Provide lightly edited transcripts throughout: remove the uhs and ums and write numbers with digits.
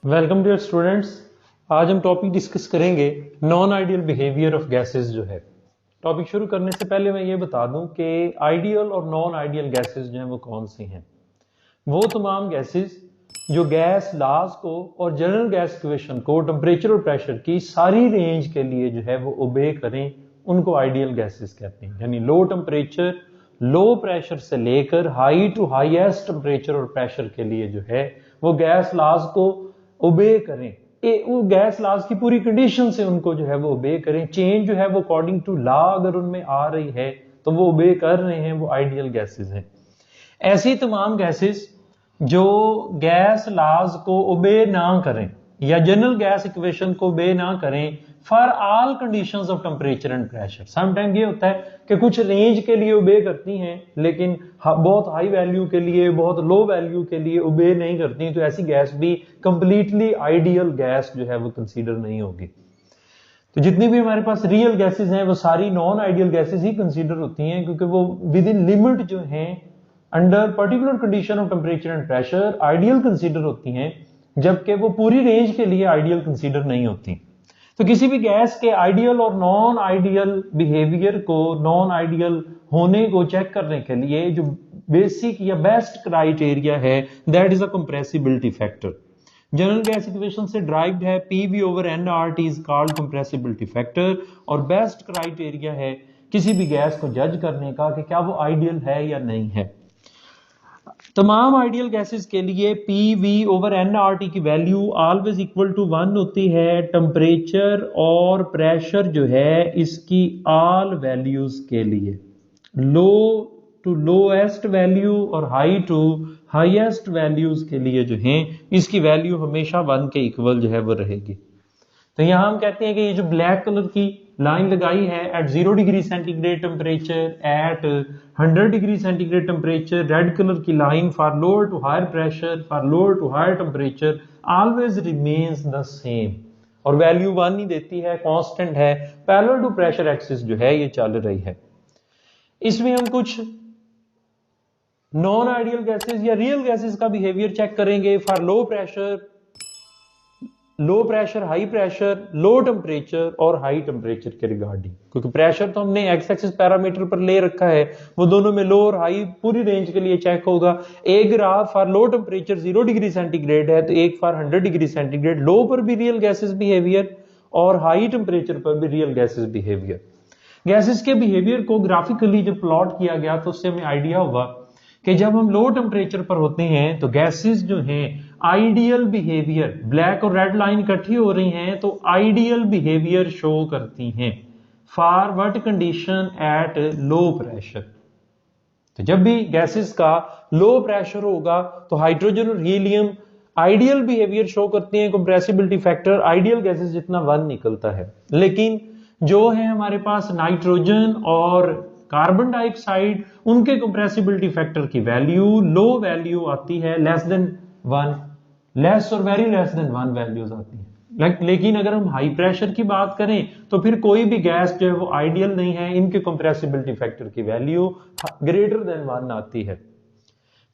Welcome dear students. आज हम topic discuss करेंगे non ideal behaviour of gases जो है। टॉपिक शुरू करने से पहले मैं ये बता दूं कि आइडियल और नॉन आइडियल गैसेस जो हैं वो कौन सी हैं। वो तमाम गैसेस जो गैस लाज को और जनरल गैस इक्वेशन को टेम्परेचर और प्रेशर की सारी रेंज के लिए जो है वो ओबे करें, उनको आइडियल गैसेस कहते हैं। यानी लो टेम्परेचर लो प्रेशर से लेकर हाई टू हाईएस्ट टेम्परेचर और प्रेशर के लिए जो है वो गैस लाज को ओबे करें, वो गैस लॉज की पूरी कंडीशन से उनको जो है वो ओबे करें। चेंज जो है वो अकॉर्डिंग टू लॉ अगर उनमें आ रही है तो वो ओबे कर रहे हैं, वो आइडियल गैसेस हैं। ऐसी तमाम गैसेस जो गैस लॉज को ओबे ना करें या जनरल गैस इक्वेशन को ओबे ना करें for all conditions of temperature and pressure. Sometime ये होता है कि कुछ रेंज के लिए ओबे करती हैं लेकिन बहुत हाई वैल्यू के लिए बहुत लो वैल्यू के लिए ओबे नहीं करती, तो ऐसी गैस भी कंप्लीटली आइडियल गैस जो है वो कंसीडर नहीं होगी। तो जितनी भी हमारे पास रियल गैसेस हैं वो सारी नॉन आइडियल गैसेस ही कंसीडर होती हैं, क्योंकि वो विद इन लिमिट जो हैं under particular condition of temperature and pressure ideal consider होती हैं, जबकि वो पूरी रेंज के लिए आइडियल कंसीडर नहीं होती। तो किसी भी गैस के आइडियल और नॉन आइडियल बिहेवियर को, नॉन आइडियल होने को चेक करने के लिए जो बेसिक या बेस्ट क्राइटेरिया है that is a compressibility factor. General gas equation से ड्राइव्ड है PV over nRT is called compressibility factor, और बेस्ट क्राइटेरिया है किसी भी गैस को जज करने का कि क्या वो आइडियल है या नहीं है। तमाम आइडियल गैसेस के लिए PV ओवर nRT की वैल्यू ऑलवेज इक्वल टू 1 होती है। टेम्परेचर और प्रेशर जो है इसकी ऑल वैल्यूज के लिए, लो टू लोएस्ट वैल्यू और हाई टू हाईएस्ट वैल्यूज के लिए जो है इसकी वैल्यू हमेशा 1 के इक्वल जो है वो रहेगी। तो यहां हम कहते हैं कि ये जो ब्लैक कलर की लाइन लगाई है at 0 degree centigrade temperature, at 100 degree centigrade temperature, red colour की line for lower to higher pressure, for lower to higher temperature always remains the same, और वैल्यू 1 ही देती है, कांस्टेंट है, पैरेलल टू प्रेशर एक्सिस जो है ये चल रही है। इसमें हम कुछ नॉन आइडियल गैसेस या रियल गैसेस का बिहेवियर चेक करेंगे for low pressure high pressure, low temperature और हाई टेम्परेचर के रिगार्डिंग, क्योंकि प्रेशर तो हमने एक्स एक्सिस पैरामीटर पर ले रखा है, वो दोनों में लो और हाई पूरी रेंज के लिए चेक होगा। एक graph for low temperature 0 degree centigrade है तो एक फॉर 100 डिग्री सेंटीग्रेड। लो पर भी रियल गैसेस बिहेवियर और हाई टेम्परेचर पर भी रियल गैसेस बिहेवियर। गैसेस के बिहेवियर को ग्राफिकली जब प्लॉट किया गया तो उससे हमें आइडिया हुआ कि जब हम लो टेम्परेचर पर होते हैं तो गैसेस जो हैं आइडियल बिहेवियर, ब्लैक और रेड लाइन इकट्ठी हो रही हैं तो आइडियल बिहेवियर शो करती हैं for what condition at low pressure. तो जब भी गैसेस का लो प्रेशर होगा तो हाइड्रोजन और हीलियम आइडियल बिहेवियर शो करती हैं। कंप्रेसिबिलिटी फैक्टर आइडियल गैसेस जितना 1 निकलता है, लेकिन जो है हमारे पास नाइट्रोजन और कार्बन डाइऑक्साइड, उनके कंप्रेसिबिलिटी फैक्टर की वैल्यू लो वैल्यू आती है, लेस देन 1, लेस और वेरी लेस देन 1 वैल्यूज आती है। लेकिन अगर हम हाई प्रेशर की बात करें तो फिर कोई भी गैस जो है वो आइडियल नहीं है, इनके कंप्रेसिबिलिटी फैक्टर की वैल्यू ग्रेटर देन 1 आती है।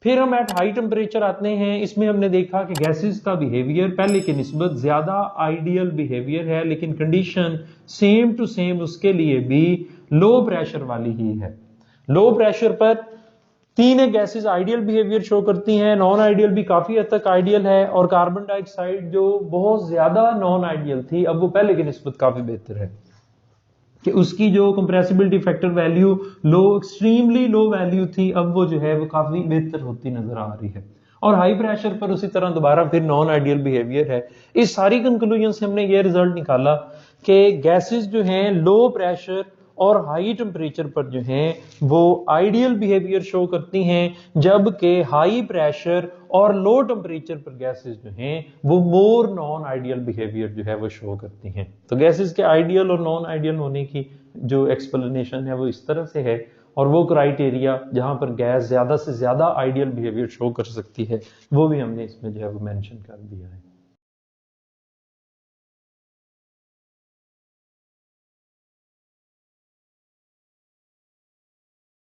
फिर हम एट हाई टेम्परेचर आते हैं। इसमें हमने देखा कि गैसेस का बिहेवियर पहले की निस्बत ज्यादा आइडियल बिहेवियर है, लेकिन कंडीशन सेम टू सेम उसके लिए भी लो प्रेशर वाली ही है। लो प्रेशर पर 3 गैसेस आइडियल बिहेवियर शो करती हैं, नॉन आइडियल भी काफी हद तक आइडियल है, और कार्बन डाइऑक्साइड जो बहुत ज्यादा नॉन आइडियल थी अब वो पहले की निस्बत काफी बेहतर है कि उसकी जो कंप्रेसिबिलिटी फैक्टर वैल्यू लो, एक्सट्रीमली लो वैल्यू थी, अब वो जो है वो काफी बेहतर होती नजर आ रही है। और हाई प्रेशर पर उसी तरह दोबारा फिर नॉन आइडियल बिहेवियर है। इस सारी कंक्लूजन से हमने ये रिजल्ट निकाला कि गैसेस जो हैं लो प्रेशर और हाई टेम्परेचर पर जो हैं वो आइडियल बिहेवियर शो करती हैं, जबकि हाई प्रेशर और लो टेम्परेचर पर गैसेस जो हैं वो मोर नॉन आइडियल बिहेवियर जो है वो शो करती हैं। तो गैसेस के आइडियल और नॉन आइडियल होने की जो एक्सप्लेनेशन है वो इस तरह से है, और वो क्राइटेरिया जहां पर गैस ज्यादा से ज्यादा आइडियल बिहेवियर शो कर सकती है वो भी हमने इसमें जो है वो मेंशन कर दिया है।